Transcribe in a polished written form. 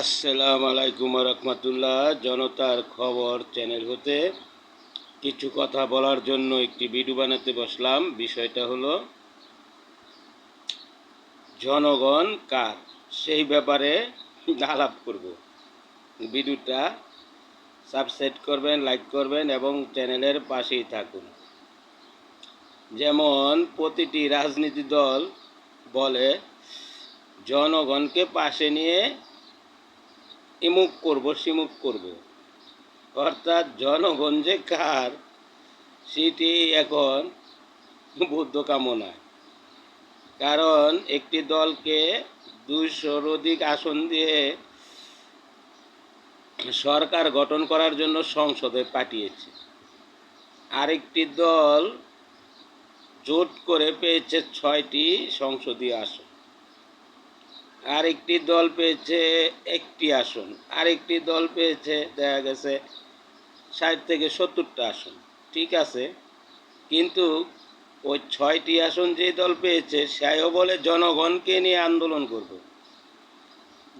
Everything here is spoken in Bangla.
আসসালামু আলাইকুম রহমতুল্লাহ। জনতার খবর চ্যানেল হতে কিছু কথা বলার জন্য একটি ভিডিও বানাতে বসলাম। বিষয়টা হলো জনগণ কার, সেই ব্যাপারে আলাপ করব। ভিডিওটা সাবস্ক্রাইব করবেন, লাইক করবেন এবং চ্যানেলের পাশেই থাকুন। যেমন প্রতিটি রাজনীতি দল বলে জনগণকে পাশে নিয়ে ইমুক করব সিমুক করব, অর্থাৎ জনগণ যে কার সেটি এখন বুদ্ধ কামনা। কারণ একটি দলকে 200-র অধিক আসন দিয়ে সরকার গঠন করার জন্য সংসদে পাঠিয়েছে। আরেকটি দল জোট করে পেয়েছে 6টি সংসদীয় আসন, আরেকটি দল পেয়েছে 1টি আসন, আরেকটি দল পেয়েছে দেখা গেছে 60 থেকে 70টা আসন। ঠিক আছে, কিন্তু ওই 6টি আসন যে দল পেয়েছে সেও বলে জনগণকে নিয়ে আন্দোলন করবে।